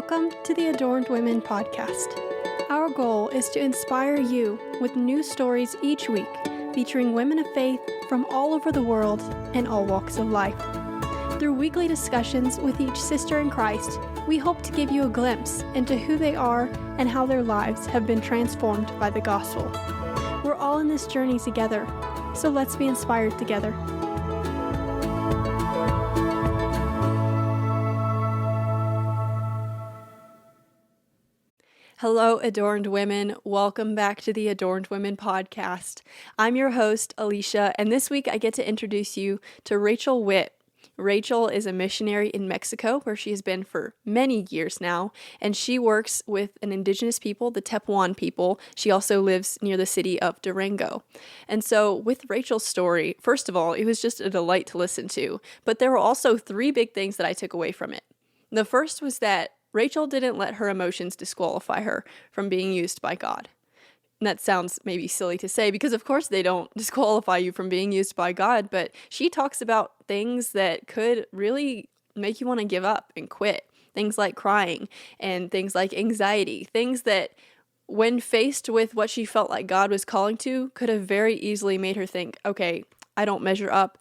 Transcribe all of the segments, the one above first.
Welcome to the Adorned Women podcast. Our goal is to inspire you with new stories each week featuring women of faith from all over the world and all walks of life. Through weekly discussions with each sister in Christ, we hope to give you a glimpse into who they are and how their lives have been transformed by the gospel. We're all in this journey together, so let's be inspired together. Hello, Adorned Women. Welcome back to the Adorned Women podcast. I'm your host, Alicia, and this week I get to introduce you to Rachel Witt. Rachel is a missionary in Mexico, where she has been for many years now, and she works with an indigenous people, the Tepuan people. She also lives near the city of Durango. And so with Rachel's story, first of all, it was just a delight to listen to, but there were also three big things that I took away from it. The first was that Rachel didn't let her emotions disqualify her from being used by God. And that sounds maybe silly to say because of course they don't disqualify you from being used by God, but she talks about things that could really make you want to give up and quit. Things like crying and things like anxiety, things that when faced with what she felt like God was calling to could have very easily made her think, okay, I don't measure up.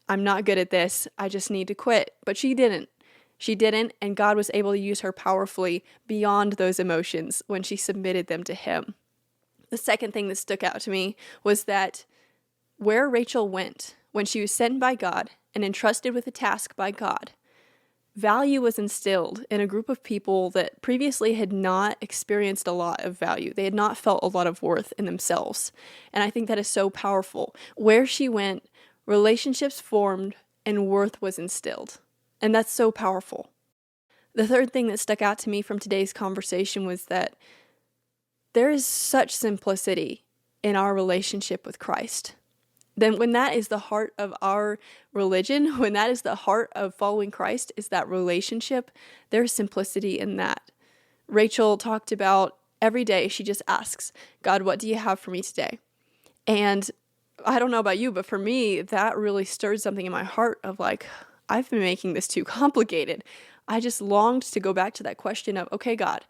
I'm not good at this. I just need to quit. But she didn't. She didn't, and God was able to use her powerfully beyond those emotions when she submitted them to Him. The second thing that stuck out to me was that where Rachel went when she was sent by God and entrusted with a task by God, value was instilled in a group of people that previously had not experienced a lot of value. They had not felt a lot of worth in themselves. And I think that is so powerful. Where she went, relationships formed and worth was instilled. And that's so powerful. The third thing that stuck out to me from today's conversation was that there is such simplicity in our relationship with Christ. Then when that is the heart of our religion, when that is the heart of following Christ, is that relationship, there's simplicity in that. Rachel talked about every day she just asks, God, what do you have for me today? And I don't know about you, but for me, that really stirred something in my heart of like, I've been making this too complicated. I just longed to go back to that question of, okay, God,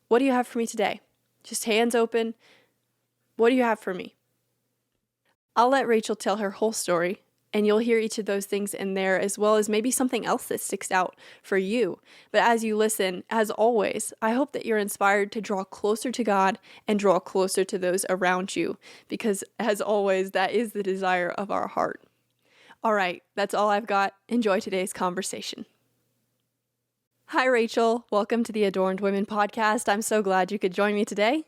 what do you have for me today? Just hands open. What do you have for me? I'll let Rachel tell her whole story, and you'll hear each of those things in there, as well as maybe something else that sticks out for you. But as you listen, as always, I hope that you're inspired to draw closer to God and draw closer to those around you, because as always, that is the desire of our heart. All right, that's all I've got. Enjoy today's conversation. Hi, Rachel. Welcome to the Adorned Women podcast. I'm so glad you could join me today.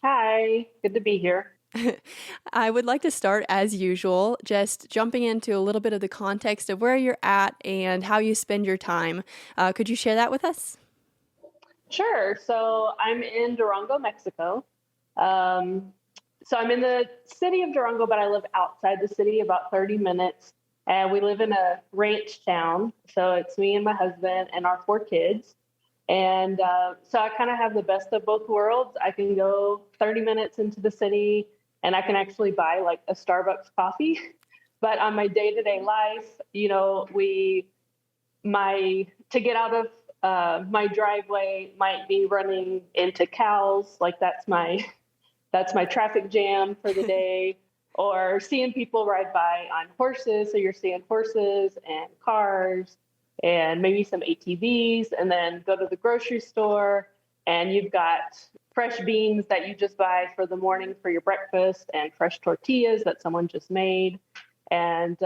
Hi, good to be here. I would like to start, as usual, just jumping into a little bit of the context of where you're at and how you spend your time. Could you share that with us? Sure. So I'm in Durango, Mexico. So I'm in the city of Durango, but I live outside the city, about 30 minutes. And we live in a ranch town. So it's me and my husband and our 4 kids. And so I kind of have the best of both worlds. I can go 30 minutes into the city and I can actually buy like a Starbucks coffee. But on my day-to-day life, to get out of my driveway might be running into cows. Like that's my traffic jam for the day, or seeing people ride by on horses. So you're seeing horses and cars and maybe some ATVs, and then go to the grocery store and you've got fresh beans that you just buy for the morning for your breakfast and fresh tortillas that someone just made. And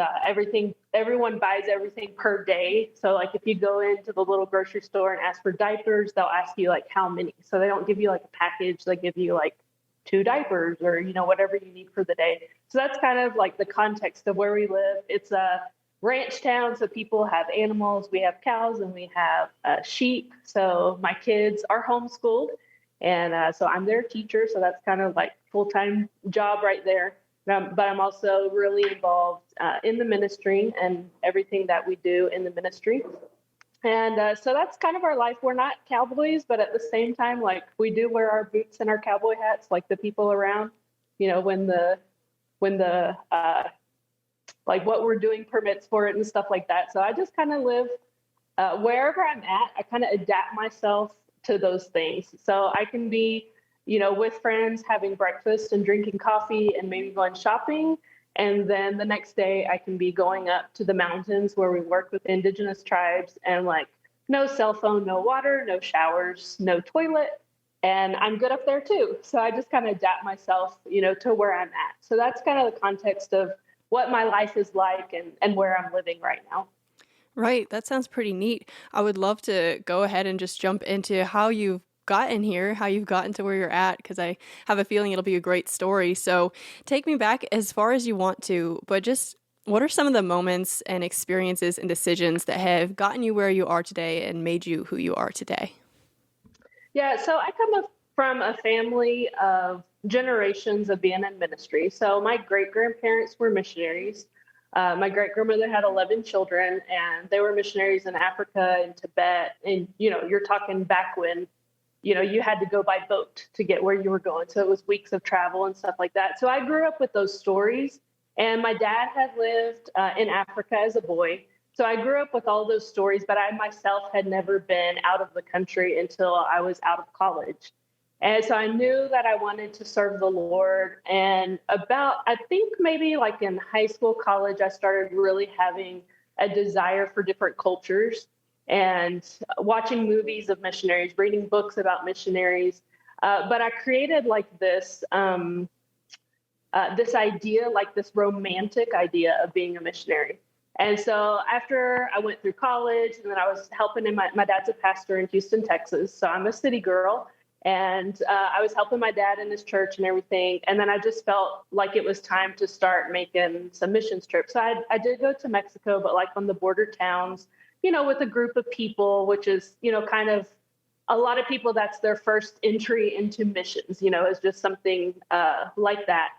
everyone buys everything per day. So like if you go into the little grocery store and ask for diapers, they'll ask you like how many. So they don't give you like a package, they give you like 2 diapers or, whatever you need for the day. So that's kind of like the context of where we live. It's a ranch town, so people have animals. We have cows and we have sheep. So my kids are homeschooled, and so I'm their teacher. So that's kind of like full-time job right there. But I'm also really involved in the ministry and everything that we do in the ministry. And so that's kind of our life. We're not cowboys, but at the same time, like we do wear our boots and our cowboy hats, like the people around, when the like what we're doing permits for it and stuff like that. So I just kind of live wherever I'm at, I kind of adapt myself to those things. So I can be, with friends having breakfast and drinking coffee and maybe going shopping. And then the next day I can be going up to the mountains where we work with indigenous tribes and like no cell phone, no water, no showers, no toilet. And I'm good up there too. So I just kind of adapt myself, to where I'm at. So that's kind of the context of what my life is like and where I'm living right now. Right. That sounds pretty neat. I would love to go ahead and just jump into how you've gotten here, how you've gotten to where you're at, because I have a feeling it'll be a great story. So take me back as far as you want to, but just what are some of the moments and experiences and decisions that have gotten you where you are today and made you who you are today? Yeah, so I come from a family of generations of being in ministry. So my great grandparents were missionaries. My great grandmother had 11 children, and they were missionaries in Africa and Tibet. And you're talking back when you had to go by boat to get where you were going. So it was weeks of travel and stuff like that. So I grew up with those stories. And my dad had lived in Africa as a boy. So I grew up with all those stories, but I myself had never been out of the country until I was out of college. And so I knew that I wanted to serve the Lord. And I think maybe like in high school, college, I started really having a desire for different cultures and watching movies of missionaries, reading books about missionaries. But I created like this idea, like this romantic idea of being a missionary. And so after I went through college, and then I was helping my dad's a pastor in Houston, Texas. So I'm a city girl. And I was helping my dad in his church and everything. And then I just felt like it was time to start making some missions trips. So I did go to Mexico, but like on the border towns, with a group of people, which is, kind of a lot of people, that's their first entry into missions, is just something like that.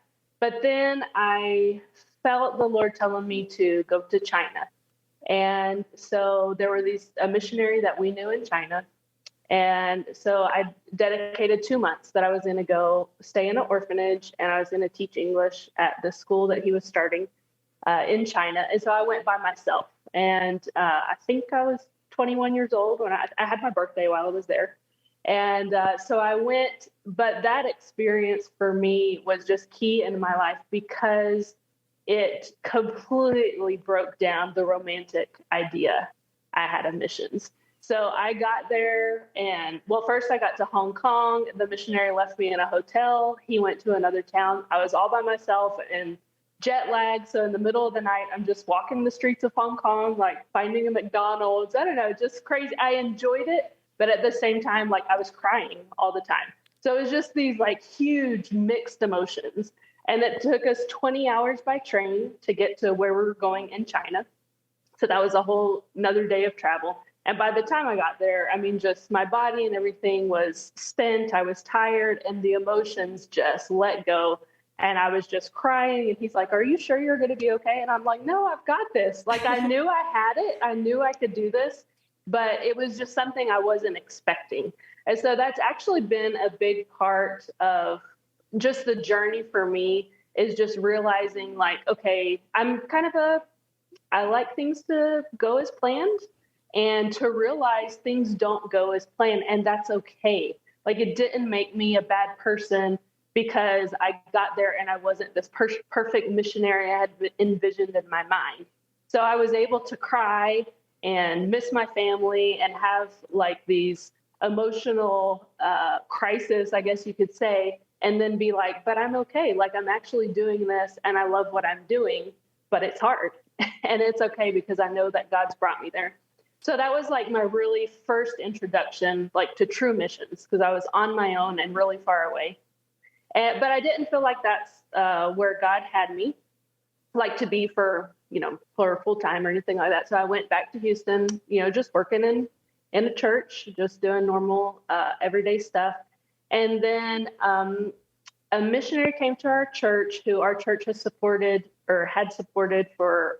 But then I felt the Lord telling me to go to China. And so there were a missionary that we knew in China. And so I dedicated 2 months that I was going to go stay in an orphanage, and I was going to teach English at the school that he was starting in China. And so I went by myself. And I think I was 21 years old when I had my birthday while I was there. And so I went, but that experience for me was just key in my life because it completely broke down the romantic idea I had of missions. So I got there and, well, first I got to Hong Kong. The missionary left me in a hotel. He went to another town. I was all by myself and jet lag. So in the middle of the night, I'm just walking the streets of Hong Kong, like finding a McDonald's. I don't know, just crazy. I enjoyed it. But at the same time, like I was crying all the time. So it was just these like huge mixed emotions. And it took us 20 hours by train to get to where we were going in China. So that was a whole another day of travel. And by the time I got there, I mean, just my body and everything was spent. I was tired and the emotions just let go. And I was just crying. And he's like, "Are you sure you're going to be okay?" And I'm like, "No, I've got this." Like I knew I had it. I knew I could do this, but it was just something I wasn't expecting. And so that's actually been a big part of just the journey for me, is just realizing like, okay, I like things to go as planned, and to realize things don't go as planned, and that's okay. Like it didn't make me a bad person because I got there and I wasn't this perfect missionary I had envisioned in my mind. So I was able to cry and miss my family and have like these emotional crisis, I guess you could say, and then be like, but I'm okay. Like I'm actually doing this and I love what I'm doing, but it's hard and it's okay because I know that God's brought me there. So that was like my really first introduction, like to true missions, because I was on my own and really far away. But I didn't feel like that's where God had me, like to be for full time or anything like that. So I went back to Houston, just working in a church, just doing normal everyday stuff. And then a missionary came to our church, who our church has supported or had supported for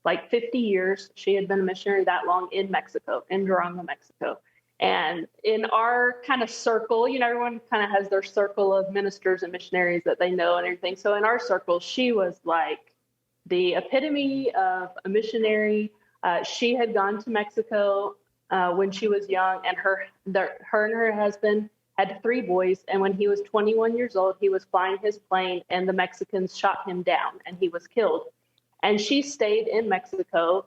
like 50 years. She had been a missionary that long in Mexico, in Durango, Mexico. And in our kind of circle, everyone kind of has their circle of ministers and missionaries that they know and everything. So in our circle, she was like the epitome of a missionary. She had gone to Mexico when she was young, and her and her husband had 3 boys. And when he was 21 years old, he was flying his plane, and the Mexicans shot him down, and he was killed. And she stayed in Mexico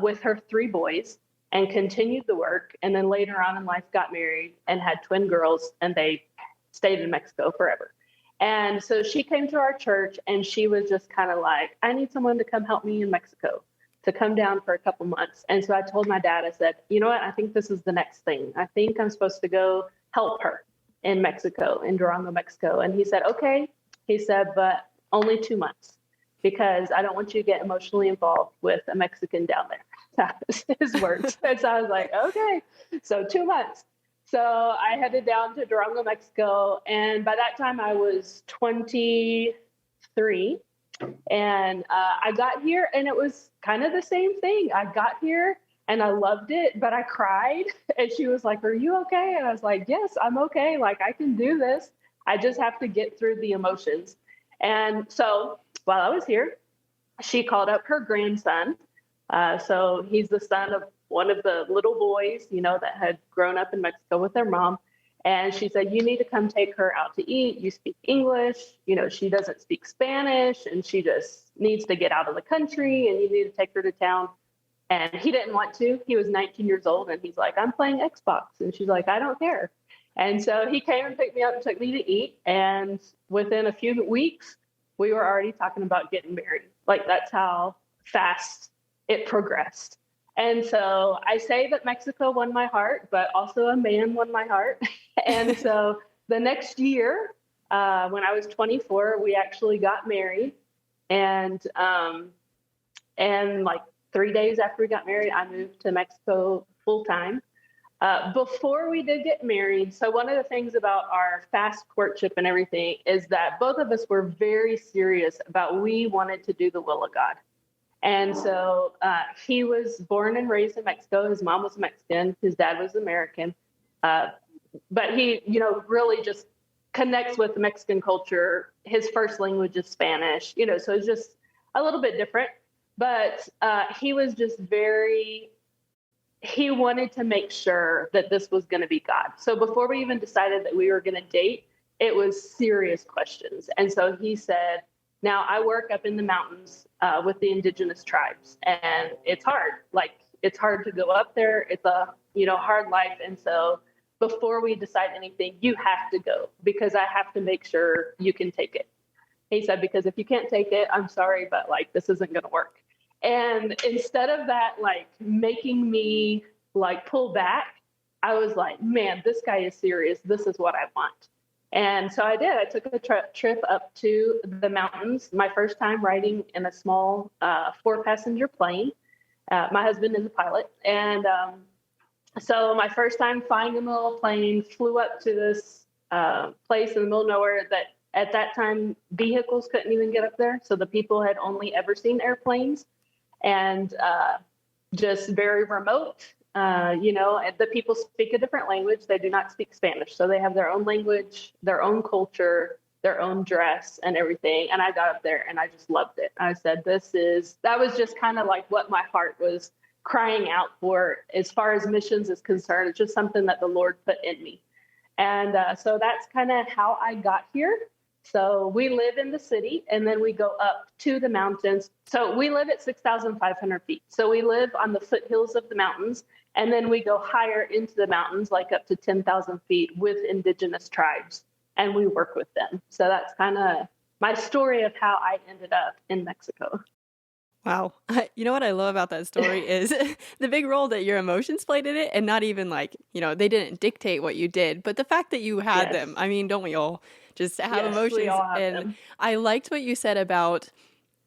with her 3 boys and continued the work. And then later on in life, got married and had twin girls, and they stayed in Mexico forever. And so she came to our church, and she was just kind of like, I need someone to come help me in Mexico, to come down for a couple months. And so I told my dad, I said, you know what? I think this is the next thing. I think I'm supposed to go help her in Mexico, in Durango, Mexico. And he said, okay. He said, but only 2 months, because I don't want you to get emotionally involved with a Mexican down there. That was his words. And so I was like, okay. So 2 months. So I headed down to Durango, Mexico. And by that time I was 23. And I got here, and it was kind of the same thing. I got here and I loved it, but I cried. And she was like, are you okay? And I was like, yes, I'm okay. Like, I can do this. I just have to get through the emotions. And so while I was here, she called up her grandson. So he's the son of one of the little boys, that had grown up in Mexico with their mom. And she said, you need to come take her out to eat. You speak English. She doesn't speak Spanish, and she just needs to get out of the country, and you need to take her to town. And he didn't want to. He was 19 years old, and he's like, I'm playing Xbox. And she's like, I don't care. And so he came and picked me up and took me to eat. And within a few weeks, we were already talking about getting married. Like, that's how fast it progressed. And so I say that Mexico won my heart, but also a man won my heart. And so the next year, when I was 24, we actually got married. And like 3 days after we got married, I moved to Mexico full time. Before we did get married, so one of the things about our fast courtship and everything is that both of us were very serious about we wanted to do the will of God. And so he was born and raised in Mexico. His mom was Mexican. His dad was American. But he, really just connects with Mexican culture. His first language is Spanish, so it's just a little bit different. But he was just he wanted to make sure that this was going to be God. So before we even decided that we were going to date, it was serious questions. And so he said, now I work up in the mountains with the indigenous tribes, and it's hard. Like, it's hard to go up there. It's a, hard life. And so before we decide anything, you have to go, because I have to make sure you can take it. He said, because if you can't take it, I'm sorry, but like, this isn't going to work. And instead of that, like, making me like pull back, I was like, man, this guy is serious. This is what I want. And so I did. I took a trip up to the mountains, my first time riding in a small 4-passenger plane. My husband is a pilot. And so my first time flying in the little plane, flew up to this place in the middle of nowhere that at that time vehicles couldn't even get up there. So the people had only ever seen airplanes, and just very remote. And the people speak a different language. They do not speak Spanish. So they have their own language, their own culture, their own dress and everything. And I got up there and I just loved it. I said, that was just kind of like what my heart was crying out for as far as missions is concerned. It's just something that the Lord put in me. And so that's kind of how I got here. So we live in the city, and then we go up to the mountains. So we live at 6,500 feet. So we live on the foothills of the mountains, and then we go higher into the mountains, like up to 10,000 feet with indigenous tribes, and we work with them. So that's kind of my story of how I ended up in Mexico. Wow. You know what I love about that story is the big role that your emotions played in it, and not even like, they didn't dictate what you did, but the fact that you had them. I mean, don't we all just have emotions? We all have and them. I liked what you said about,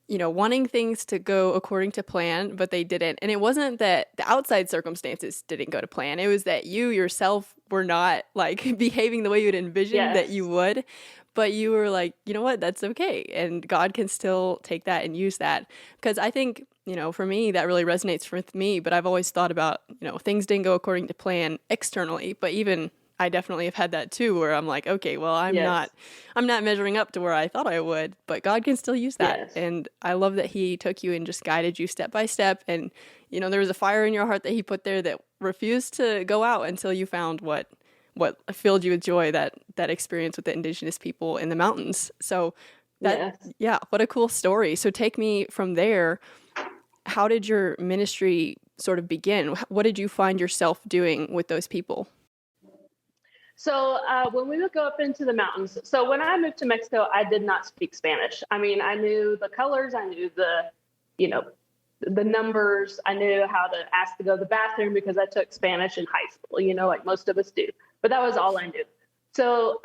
wanting things to go according to plan, but they didn't. And it wasn't that the outside circumstances didn't go to plan. It was that you yourself were not like behaving the way you'd envisioned that you would. But you were like, you know what, that's okay. And God can still take that and use that. Because I think, for me, that really resonates with me. But I've always thought about, things didn't go according to plan externally, but even I definitely have had that too, where I'm like, okay, well, Yes. I'm not measuring up to where I thought I would, but God can still use that. Yes. And I love that he took you and just guided you step by step. And, there was a fire in your heart that he put there that refused to go out until you found what filled you with joy, that experience with the indigenous people in the mountains. So that, Yes. yeah, what a cool story. So take me from there. How did your ministry sort of begin? What did you find yourself doing with those people? So when we would go up into the mountains, so when I moved to Mexico, I did not speak Spanish. I mean, I knew the colors, I knew you know, the numbers, I knew how to ask to go to the bathroom because I took Spanish in high school, like most of us do. But that was all I knew. So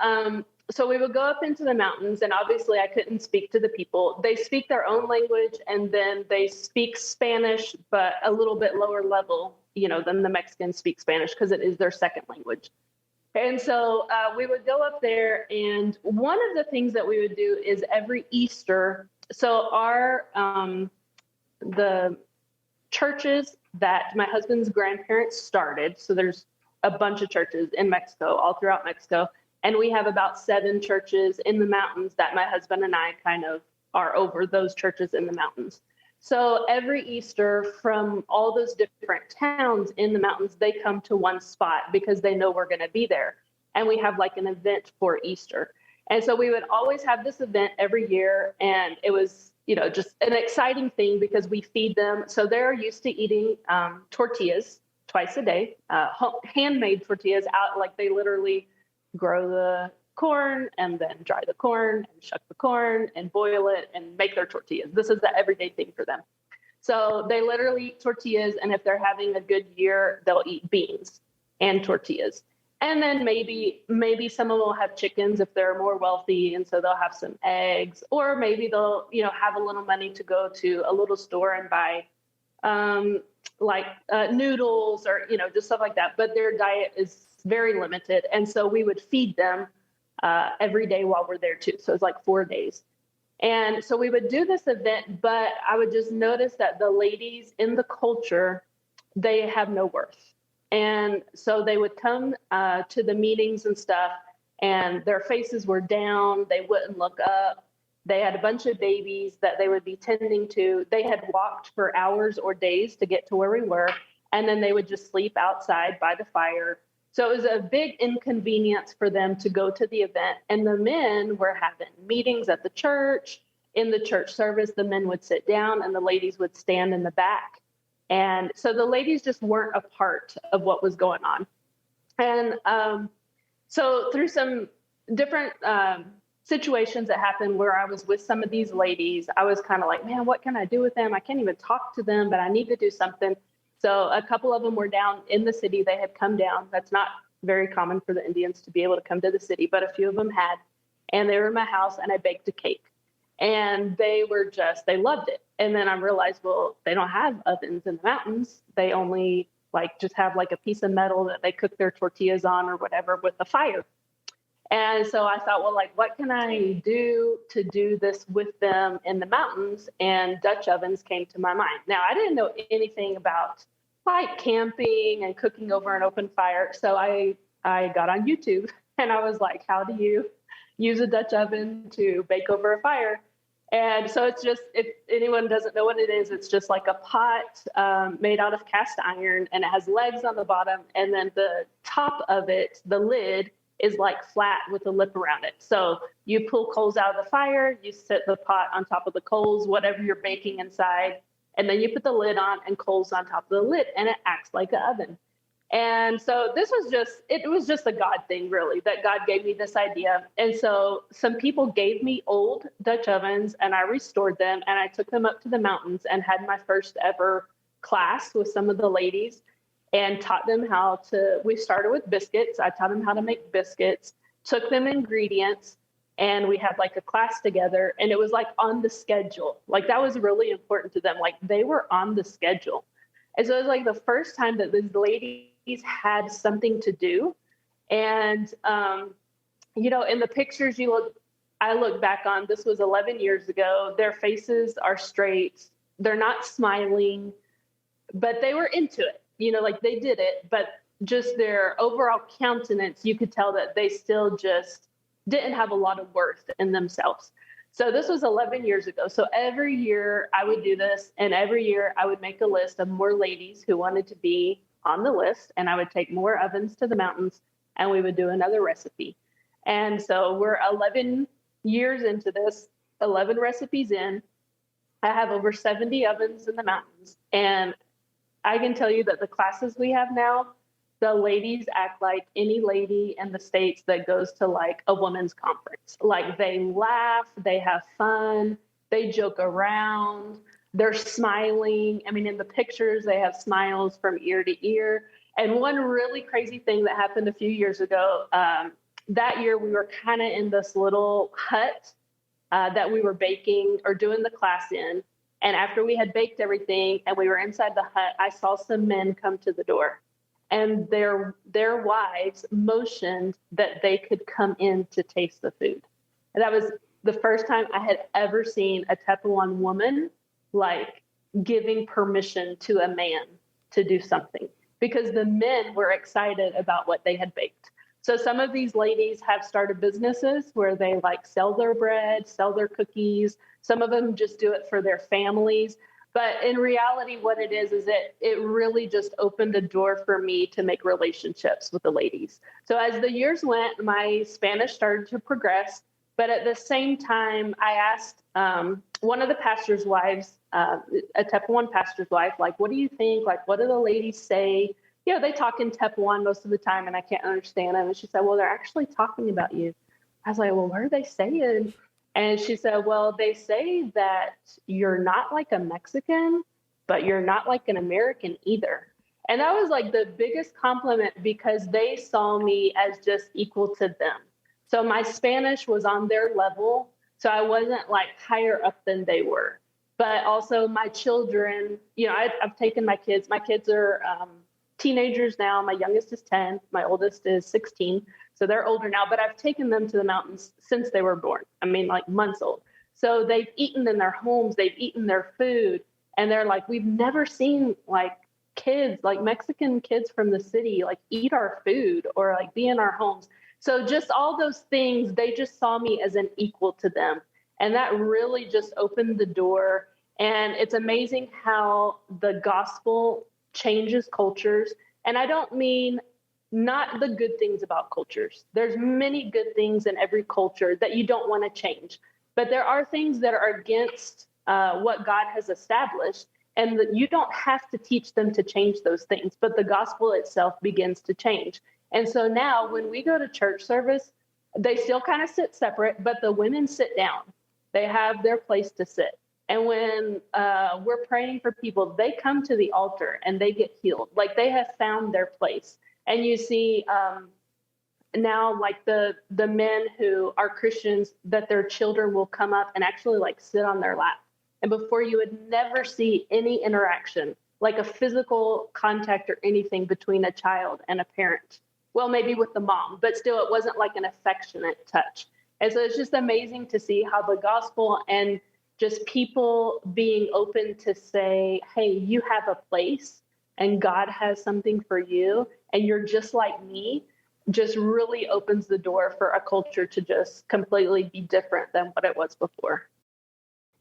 so we would go up into the mountains, and obviously I couldn't speak to the people. They speak their own language, and then they speak Spanish, but a little bit lower level, than the Mexicans speak Spanish because it is their second language. And so we would go up there, and one of the things that we would do is every Easter. So the churches that my husband's grandparents started. So there's a bunch of churches in Mexico, all throughout Mexico, and we have about 7 churches in the mountains that my husband and I kind of are over those churches in the mountains. So every Easter, from all those different towns in the mountains, they come to one spot because they know we're going to be there. And we have like an event for Easter. And so we would always have this event every year. And it was, just an exciting thing because we feed them. So they're used to eating tortillas twice a day, handmade tortillas out. Like they literally grow the corn and then dry the corn and shuck the corn and boil it and make their tortillas. This is the everyday thing for them. So they literally eat tortillas, and if they're having a good year, they'll eat beans and tortillas. And then maybe some of them will have chickens if they're more wealthy, and so they'll have some eggs, or maybe they'll have a little money to go to a little store and buy noodles or just stuff like that. But their diet is very limited, and so we would feed them every day while we're there too. So it's like 4 days. And so we would do this event, but I would just notice that the ladies in the culture, they have no worth. And so they would come to the meetings and stuff, and their faces were down. They wouldn't look up. They had a bunch of babies that they would be tending to. They had walked for hours or days to get to where we were, and then they would just sleep outside by the fire. So it was a big inconvenience for them to go to the event. And the men were having meetings at the church. In the church service, the men would sit down and the ladies would stand in the back. And so the ladies just weren't a part of what was going on. And so through some different situations that happened where I was with some of these ladies, I was kind of like, man, what can I do with them? I can't even talk to them, but I need to do something. So a couple of them were down in the city. They had come down. That's not very common for the Indians to be able to come to the city, but a few of them had. And they were in my house, and I baked a cake. And they loved it. And then I realized, well, they don't have ovens in the mountains. They only just have a piece of metal that they cook their tortillas on or whatever with a fire. And so I thought, well, what can I do to do this with them in the mountains? And Dutch ovens came to my mind. Now, I didn't know anything about camping and cooking over an open fire. So I got on YouTube and I was like, how do you use a Dutch oven to bake over a fire? And so it's just, if anyone doesn't know what it is, it's just like a pot made out of cast iron, and it has legs on the bottom. And then the top of it, the lid, is flat with a lip around it. So you pull coals out of the fire, you set the pot on top of the coals, whatever you're baking inside, and then you put the lid on and coals on top of the lid, and it acts like an oven. And so it was just a God thing, really, that God gave me this idea. And so some people gave me old Dutch ovens, and I restored them, and I took them up to the mountains and had my first ever class with some of the ladies and taught them we started with biscuits. I taught them how to make biscuits, took them ingredients, and we had a class together, and it was on the schedule. That was really important to them. They were on the schedule. And so it was the first time that these ladies had something to do. And, in the pictures I look back on, this was 11 years ago, their faces are straight. They're not smiling, but they were into it. They did it, but just their overall countenance, you could tell that they still just didn't have a lot of worth in themselves. So this was 11 years ago. So every year I would do this, and every year I would make a list of more ladies who wanted to be on the list, and I would take more ovens to the mountains, and we would do another recipe. And so we're 11 years into this, 11 recipes in. I have over 70 ovens in the mountains, and I can tell you that the classes we have now, the ladies act like any lady in the States that goes to like a women's conference. Like they laugh, they have fun, they joke around, they're smiling. I mean, in the pictures, they have smiles from ear to ear. And one really crazy thing that happened a few years ago, that year we were kind of in this little hut that we were baking or doing the class in. And after we had baked everything and we were inside the hut, I saw some men come to the door, and their wives motioned that they could come in to taste the food. And that was the first time I had ever seen a Tepuan woman like giving permission to a man to do something, because the men were excited about what they had baked. So some of these ladies have started businesses where they like sell their bread, sell their cookies. Some of them just do it for their families. But in reality, what it is it really just opened a door for me to make relationships with the ladies. So as the years went, my Spanish started to progress. But at the same time, I asked one of the pastor's wives, a Tepuan pastor's wife, like, what do you think? Like, what do the ladies say? You know, they talk in Tepuan most of the time, and I can't understand them. And she said, well, they're actually talking about you. I was like, well, what are they saying? And she said, well, they say that you're not like a Mexican, but you're not like an American either. And that was like the biggest compliment, because they saw me as just equal to them. So my Spanish was on their level. So I wasn't like higher up than they were. But also my children, you know, I've taken my kids. My kids are teenagers now. My youngest is 10. My oldest is 16. So they're older now, but I've taken them to the mountains since they were born. I mean, like months old. So they've eaten in their homes, they've eaten their food, and they're like, we've never seen like kids, like Mexican kids from the city, like eat our food or like be in our homes. So just all those things, they just saw me as an equal to them. And that really just opened the door. And it's amazing how the gospel changes cultures. And I don't mean not the good things about cultures. There's many good things in every culture that you don't want to change. But there are things that are against what God has established, and that you don't have to teach them to change those things, but the gospel itself begins to change. And so now when we go to church service, they still kind of sit separate, but the women sit down. They have their place to sit. And when we're praying for people, they come to the altar and they get healed. Like they have found their place. And you see now like the men who are Christians, that their children will come up and actually like sit on their lap. And before, you would never see any interaction, like a physical contact or anything between a child and a parent. Well, maybe with the mom, but still it wasn't like an affectionate touch. And so it's just amazing to see how the gospel and just people being open to say, hey, you have a place and God has something for you and you're just like me, just really opens the door for a culture to just completely be different than what it was before.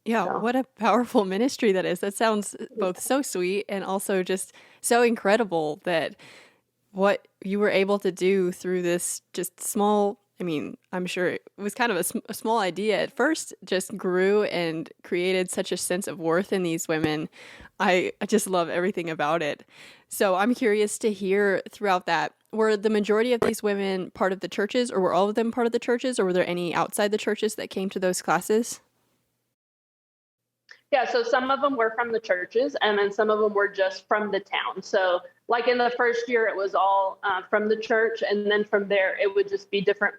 Yeah, So. what a powerful ministry that is. That sounds both so sweet and also just so incredible that what you were able to do through this just small, I mean, I'm sure it was kind of a small idea at first, just grew and created such a sense of worth in these women. I just love everything about it. So I'm curious to hear throughout that, were the majority of these women part of the churches, or were all of them part of the churches, or were there any outside the churches that came to those classes? Yeah, so some of them were from the churches, and then some of them were just from the town. So like in the first year, it was all from the church. And then from there, it would just be different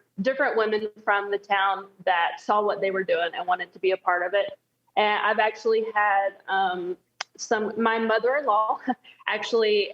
women from the town that saw what they were doing and wanted to be a part of it. And I've actually had my mother-in-law actually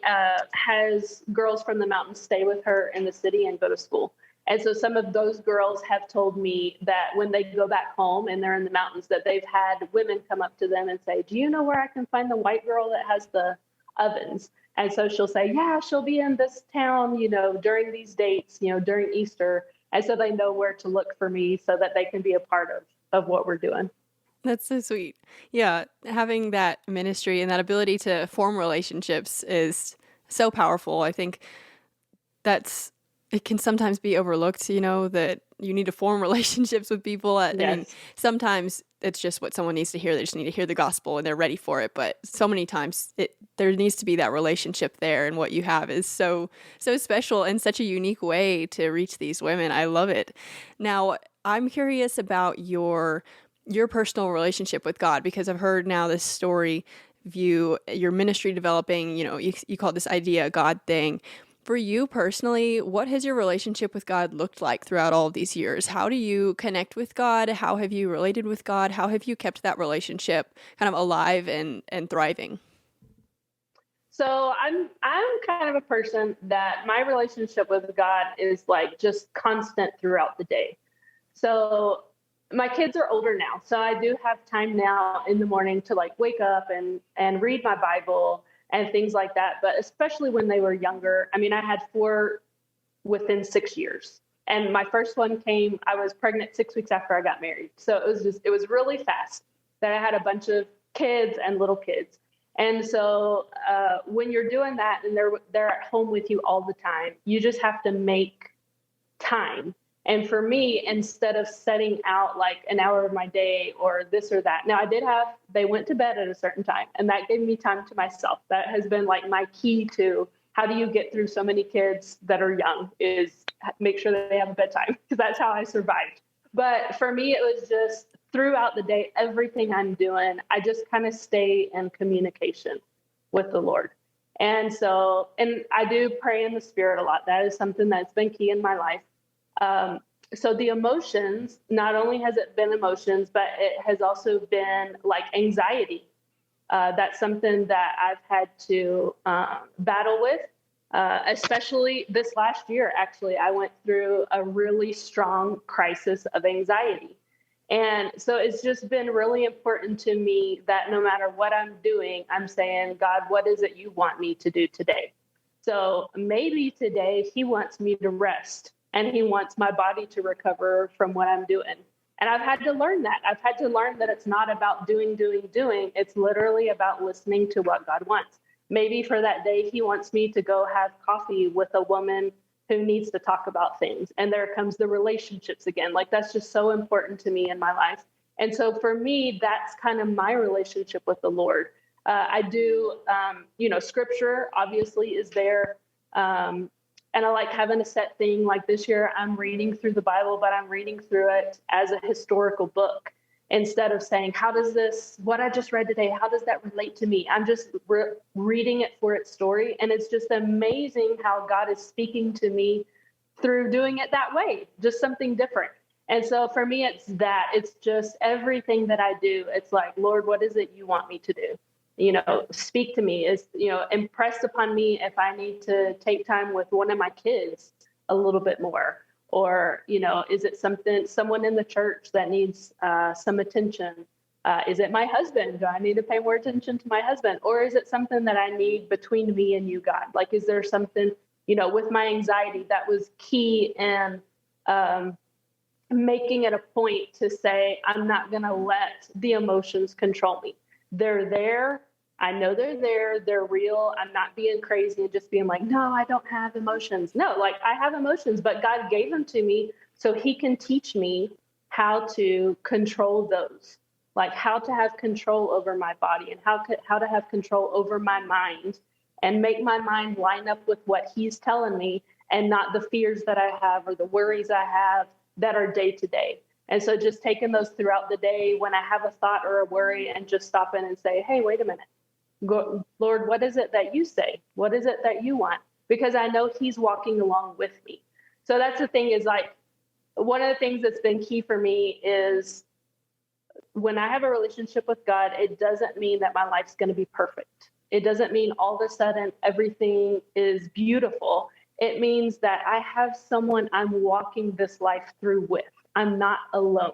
has girls from the mountains stay with her in the city and go to school. And so some of those girls have told me that when they go back home and they're in the mountains, that they've had women come up to them and say, do you know where I can find the white girl that has the ovens? And so she'll say, yeah, she'll be in this town, during these dates, during Easter. And so they know where to look for me so that they can be a part of what we're doing. That's so sweet. Yeah, having that ministry and that ability to form relationships is so powerful. I think that's it can sometimes be overlooked, that you need to form relationships with people. I mean, Yes. sometimes it's just what someone needs to hear. They just need to hear the gospel and they're ready for it. But so many times there needs to be that relationship there, and what you have is so special and such a unique way to reach these women. I love it. Now, I'm curious about your personal relationship with God, because I've heard now this story of your ministry developing, you call it this idea God thing. For you personally, what has your relationship with God looked like throughout all of these years? How do you connect with God? How have you related with God? How have you kept that relationship kind of alive and thriving? So I'm kind of a person that my relationship with God is like just constant throughout the day. So my kids are older now, so I do have time now in the morning to like wake up and read my Bible and things like that. But especially when they were younger, I mean, I had four within 6 years, and my first one came. I was pregnant 6 weeks after I got married, so it was really fast that I had a bunch of kids and little kids. And so when you're doing that and they're at home with you all the time, you just have to make time. And for me, instead of setting out like an hour of my day or this or that, now they went to bed at a certain time, and that gave me time to myself. That has been like my key to how do you get through so many kids that are young, is make sure that they have a bedtime, because that's how I survived. But for me, it was just throughout the day, everything I'm doing, I just kind of stay in communication with the Lord. And I do pray in the Spirit a lot. That is something that's been key in my life. So the emotions, not only has it been emotions, but it has also been like anxiety. That's something that I've had to battle with, especially this last year. Actually, I went through a really strong crisis of anxiety. And so it's just been really important to me that no matter what I'm doing, I'm saying, God, what is it you want me to do today? So maybe today he wants me to rest, and he wants my body to recover from what I'm doing. And I've had to learn that. I've had to learn that it's not about doing. It's literally about listening to what God wants. Maybe for that day, he wants me to go have coffee with a woman who needs to talk about things. And there comes the relationships again. Like, that's just so important to me in my life. And so for me, that's kind of my relationship with the Lord. I do, scripture obviously is there. And I like having a set thing. Like this year, I'm reading through the Bible, but I'm reading through it as a historical book instead of saying, how does what I just read today, how does that relate to me? I'm just reading it for its story. And it's just amazing how God is speaking to me through doing it that way, just something different. And so for me, it's just everything that I do. It's like, Lord, what is it you want me to do? Speak to me, impress upon me if I need to take time with one of my kids a little bit more, or, is it someone in the church that needs some attention? Is it my husband? Do I need to pay more attention to my husband? Or is it something that I need between me and you, God? Like, is there something, with my anxiety that was key in making it a point to say, I'm not going to let the emotions control me. They're there. I know they're there. They're real. I'm not being crazy and just being like, no, I don't have emotions. No, like I have emotions, but God gave them to me so he can teach me how to control those, like how to have control over my body and how to have control over my mind and make my mind line up with what he's telling me and not the fears that I have or the worries I have that are day to day. And so just taking those throughout the day when I have a thought or a worry and just stopping and say, hey, wait a minute. Lord, what is it that you say? What is it that you want? Because I know he's walking along with me. So that's the thing, is like, one of the things that's been key for me is when I have a relationship with God, it doesn't mean that my life's going to be perfect. It doesn't mean all of a sudden everything is beautiful. It means that I have someone I'm walking this life through with. I'm not alone.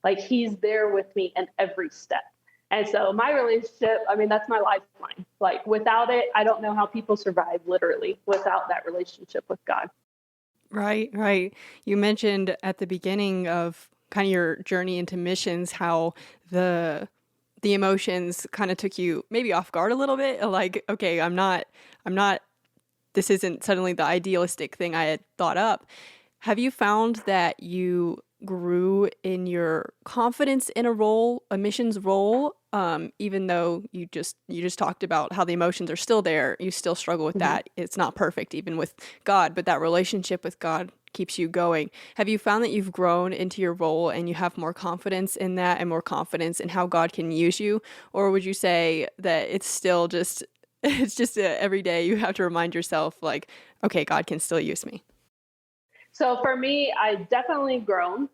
Like, he's there with me in every step. And so my relationship, I mean, that's my lifeline. Like without it, I don't know how people survive literally without that relationship with God. Right, right. You mentioned at the beginning of kind of your journey into missions how the the emotions kind of took you maybe off guard a little bit. Like, okay, I'm not, this isn't suddenly the idealistic thing I had thought up. Have you found that you grew in your confidence in a role, a missions role, even though you just talked about how the emotions are still there, you still struggle with Mm-hmm. that. It's not perfect even with God, but that relationship with God keeps you going. Have you found that you've grown into your role and you have more confidence in that and more confidence in how God can use you, or would you say that it's still just it's just every day you have to remind yourself like, okay, God can still use me? So for me, I definitely grown.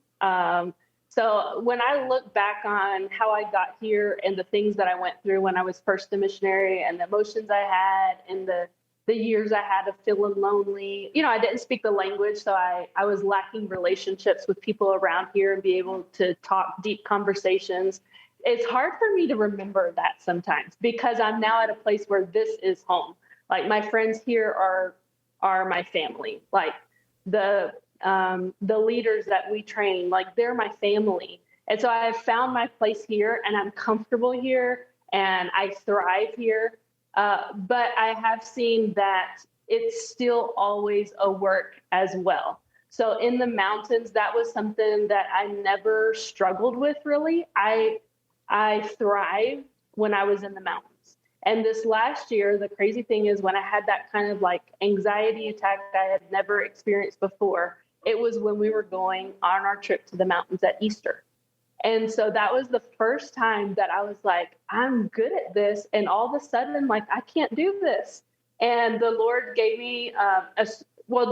So when I look back on how I got here and the things that I went through when I was first a missionary and the emotions I had and the years I had of feeling lonely, I didn't speak the language. So I was lacking relationships with people around here and be able to talk deep conversations. It's hard for me to remember that sometimes because I'm now at a place where this is home. Like my friends here are my family. Like the leaders that we train, like they're my family. And so I have found my place here and I'm comfortable here and I thrive here. But I have seen that it's still always a work as well. So in the mountains, that was something that I never struggled with really. I thrived when I was in the mountains. And this last year, the crazy thing is when I had that kind of like anxiety attack I had never experienced before, it was when we were going on our trip to the mountains at Easter. And so that was the first time that I was like, I'm good at this. And all of a sudden, like, I can't do this. And the Lord gave me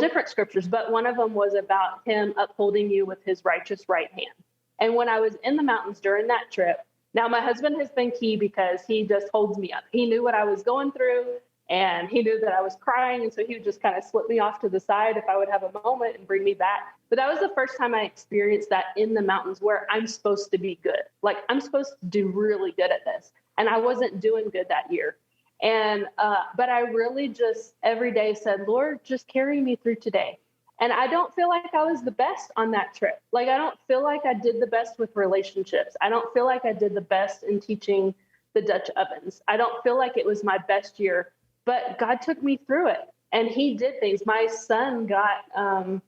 different scriptures, but one of them was about him upholding you with his righteous right hand. And when I was in the mountains during that trip, now my husband has been key because he just holds me up. He knew what I was going through and he knew that I was crying. And so he would just kind of slip me off to the side if I would have a moment and bring me back. But that was the first time I experienced that in the mountains where I'm supposed to be good. Like I'm supposed to do really good at this. And I wasn't doing good that year. And, but I really just every day said, Lord, just carry me through today. And I don't feel like I was the best on that trip. Like, I don't feel like I did the best with relationships. I don't feel like I did the best in teaching the Dutch ovens. I don't feel like it was my best year, but God took me through it and he did things. My son got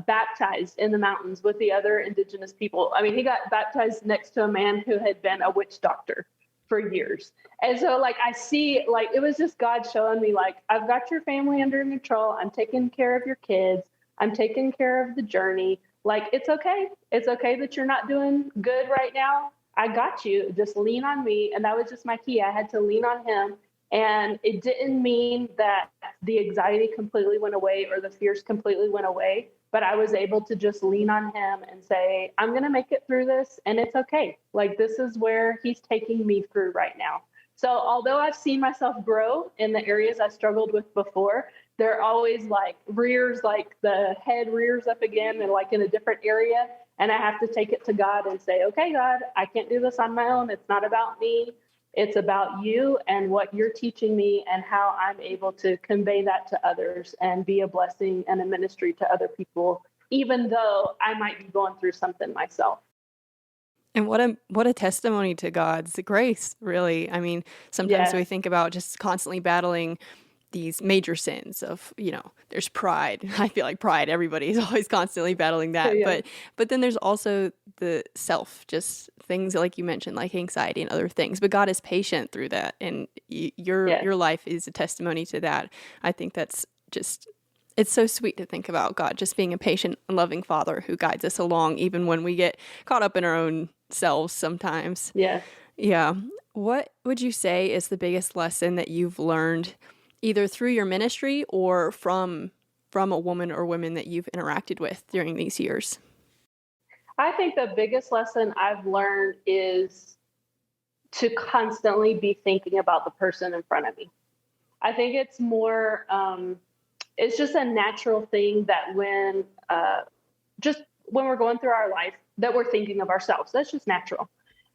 baptized in the mountains with the other indigenous people. I mean, he got baptized next to a man who had been a witch doctor for years. And so like, I see, like, it was just God showing me like, I've got your family under control. I'm taking care of your kids. I'm taking care of the journey. Like, it's okay. It's okay that you're not doing good right now. I got you. Just lean on me. And that was just my key. I had to lean on him. And it didn't mean that the anxiety completely went away or the fears completely went away, but I was able to just lean on him and say, I'm going to make it through this and it's okay. Like this is where he's taking me through right now. So although I've seen myself grow in the areas I struggled with before, they're always like the head rears up again and like in a different area. And I have to take it to God and say, okay, God, I can't do this on my own. It's not about me. It's about you and what you're teaching me and how I'm able to convey that to others and be a blessing and a ministry to other people, even though I might be going through something myself. And what a testimony to God's grace, really. I mean, sometimes we Yes. think about just constantly battling these major sins of, there's pride. I feel like pride, everybody's always constantly battling that. Yeah. But then there's also the self, just things like you mentioned, like anxiety and other things. But God is patient through that. And your Yes. life is a testimony to that. I think that's just it's so sweet to think about God just being a patient and loving father who guides us along even when we get caught up in our own selves sometimes. Yes. Yeah. What would you say is the biggest lesson that you've learned either through your ministry or from a woman or women that you've interacted with during these years? I think the biggest lesson I've learned is to constantly be thinking about the person in front of me. I think it's more, it's just a natural thing that just when we're going through our life, that we're thinking of ourselves. That's just natural.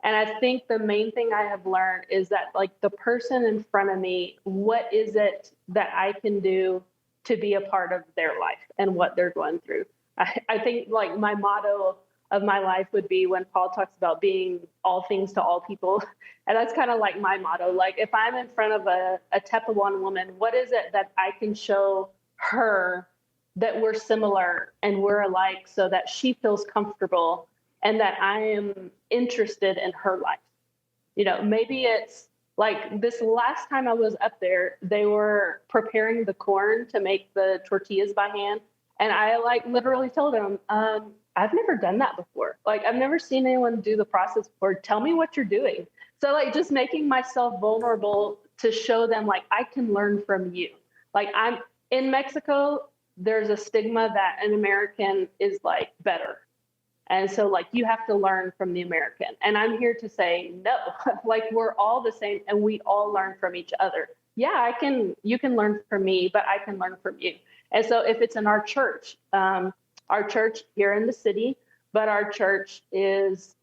And I think the main thing I have learned is that, like, the person in front of me, what is it that I can do to be a part of their life and what they're going through? I think, like, my motto of my life would be when Paul talks about being all things to all people. And that's kind of like my motto. Like, if I'm in front of a Teppan woman, what is it that I can show her that we're similar and we're alike so that she feels comfortable and that I am interested in her life? You know, maybe it's like this last time I was up there, they were preparing the corn to make the tortillas by hand. And I like literally told them, I've never done that before. Like, I've never seen anyone do the process before. Tell me what you're doing. So, like, just making myself vulnerable to show them, like, I can learn from you. Like, I'm in Mexico, there's a stigma that an American is like better. And so, like, you have to learn from the American. And I'm here to say, no, like, we're all the same and we all learn from each other. Yeah, you can learn from me, but I can learn from you. And so if it's in our church here in the city, but our church is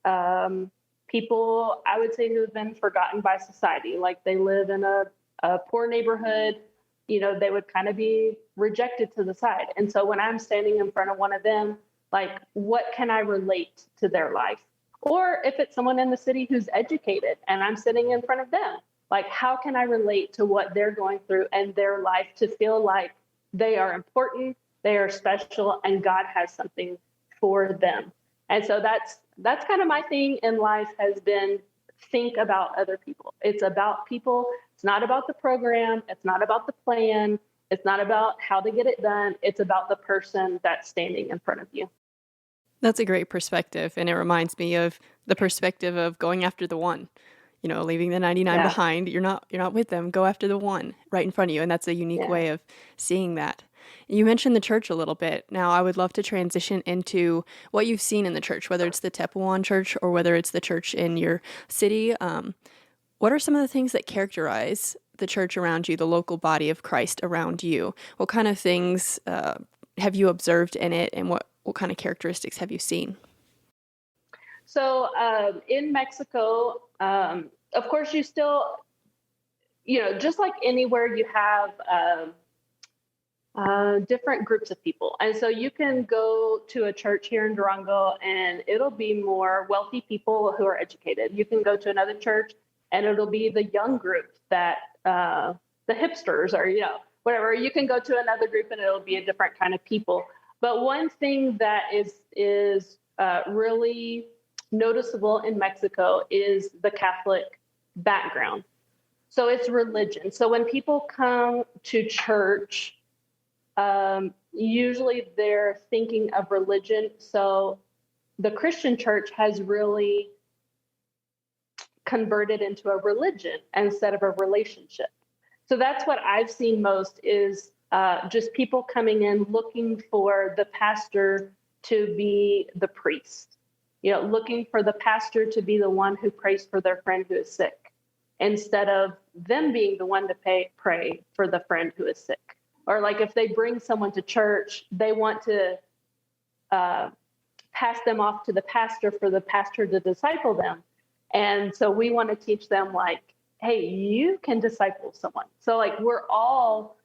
people, I would say, who have been forgotten by society. Like, they live in a poor neighborhood, you know, they would kind of be rejected to the side. And so when I'm standing in front of one of them, like, what can I relate to their life? Or if it's someone in the city who's educated and I'm sitting in front of them, like, how can I relate to what they're going through and their life to feel like they are important, they are special, and God has something for them? And so that's kind of my thing in life has been, think about other people. It's about people. It's not about the program. It's not about the plan. It's not about how to get it done. It's about the person that's standing in front of you. That's a great perspective, and it reminds me of the perspective of going after the one. You know, leaving the 99 Yeah. behind. You're not with them. Go after the one right in front of you, and that's a unique Yeah. way of seeing that. You mentioned the church a little bit. Now, I would love to transition into what you've seen in the church, whether it's the Teppan church or whether it's the church in your city. What are some of the things that characterize the church around you, the local body of Christ around you? What kind of things have you observed in it, and what kind of characteristics have you seen? So in Mexico, of course, you still, you know, just like anywhere, you have different groups of people. And so you can go to a church here in Durango and it'll be more wealthy people who are educated. You can go to another church and it'll be the young group that the hipsters or, you know, whatever. You can go to another group and it'll be a different kind of people. But one thing that is really noticeable in Mexico is the Catholic background. So it's religion. So when people come to church, usually they're thinking of religion. So the Christian church has really converted into a religion instead of a relationship. So that's what I've seen most is just people coming in looking for the pastor to be the priest, you know, looking for the pastor to be the one who prays for their friend who is sick, instead of them being the one to pray for the friend who is sick. Or like if they bring someone to church, they want to pass them off to the pastor for the pastor to disciple them. And so we want to teach them like, hey, you can disciple someone. So like we're all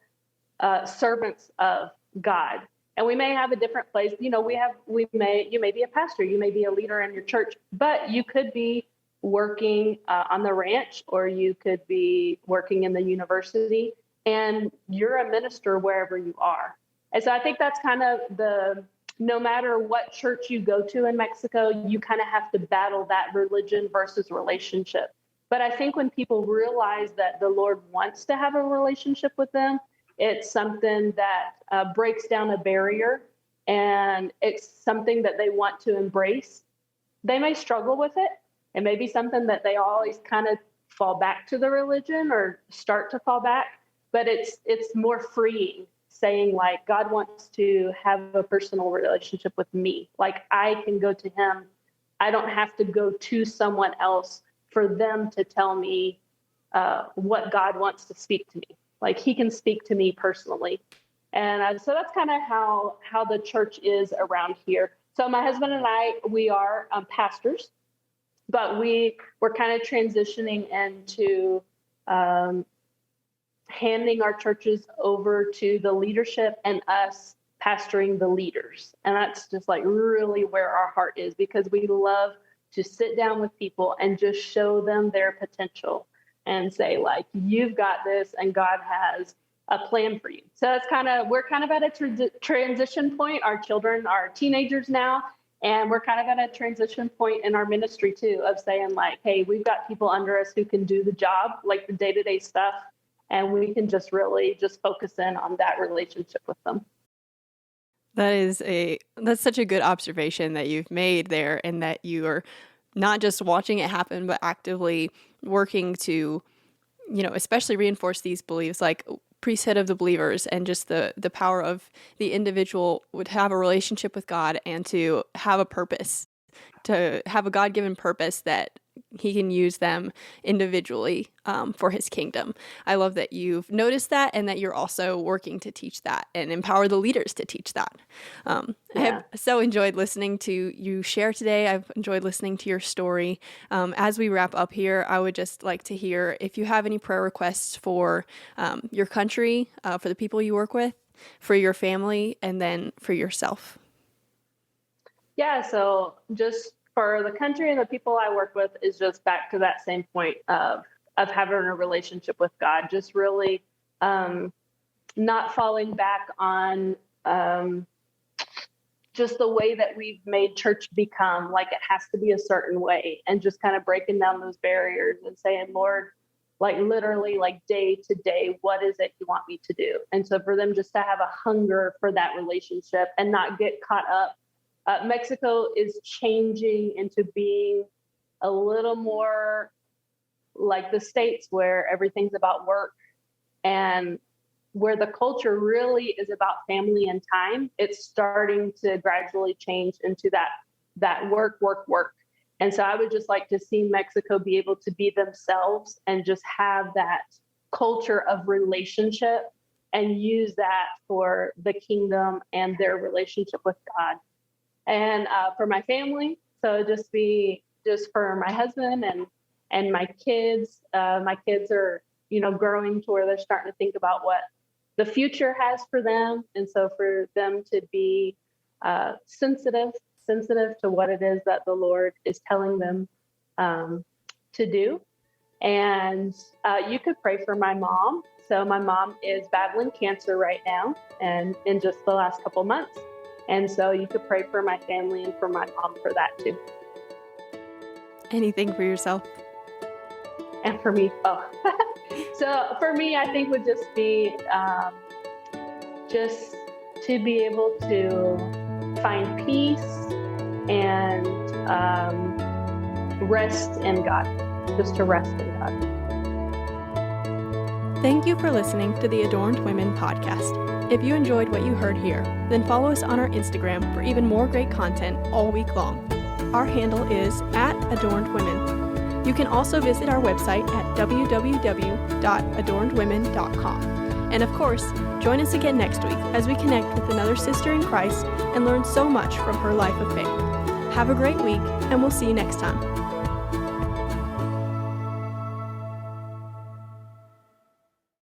servants of God. And we may have a different place. You know, you may be a pastor, you may be a leader in your church, but you could be working on the ranch, or you could be working in the university, and you're a minister wherever you are. And so I think that's kind of no matter what church you go to in Mexico, you kind of have to battle that religion versus relationship. But I think when people realize that the Lord wants to have a relationship with them, it's something that breaks down a barrier, and it's something that they want to embrace. They may struggle with it. It may be something that they always kind of fall back to the religion or start to fall back, but it's more freeing, saying like, God wants to have a personal relationship with me. Like I can go to him. I don't have to go to someone else for them to tell me what God wants to speak to me. Like he can speak to me personally. And so that's kind of how the church is around here. So my husband and I, we are pastors. but we're kind of transitioning into handing our churches over to the leadership and us pastoring the leaders. And that's just like really where our heart is, because we love to sit down with people and just show them their potential and say, like, you've got this and God has a plan for you. So it's we're kind of at a transition point. Our children are teenagers now, and we're kind of at a transition point in our ministry too, of saying like, hey, we've got people under us who can do the job, like the day-to-day stuff, and we can just really just focus in on that relationship with them. That's such a good observation that you've made there, and that you are not just watching it happen, but actively working to, especially reinforce these beliefs, like priesthood of the believers, and just the power of the individual would have a relationship with God and to have a purpose, to have a God-given purpose that he can use them individually for his kingdom. I love that you've noticed that, and that you're also working to teach that and empower the leaders to teach that. I have so enjoyed listening to you share today. I've enjoyed listening to your story. As we wrap up here, I would just like to hear if you have any prayer requests for your country, for the people you work with, for your family, and then for yourself. Yeah, so just for the country and the people I work with is just back to that same point of having a relationship with God, just really not falling back on just the way that we've made church become, like it has to be a certain way, and just kind of breaking down those barriers and saying, Lord, like literally like day to day, what is it you want me to do? And so for them just to have a hunger for that relationship and not get caught up. Mexico is changing into being a little more like the States, where everything's about work, and where the culture really is about family and time. It's starting to gradually change into that work. And so I would just like to see Mexico be able to be themselves and just have that culture of relationship and use that for the kingdom and their relationship with God. And for my family, so just for my husband and my kids are, growing to where they're starting to think about what the future has for them. And so for them to be sensitive to what it is that the Lord is telling them to do. And you could pray for my mom. So my mom is battling cancer right now, and in just the last couple months. And so you could pray for my family and for my mom for that too. Anything for yourself? And for me, So for me, I think would just be just to be able to find peace and rest in God, just to rest in God. Thank you for listening to the Adorned Women podcast. If you enjoyed what you heard here, then follow us on our Instagram for even more great content all week long. Our handle is @adornedwomen. You can also visit our website at www.adornedwomen.com. And of course, join us again next week as we connect with another sister in Christ and learn so much from her life of faith. Have a great week, and we'll see you next time.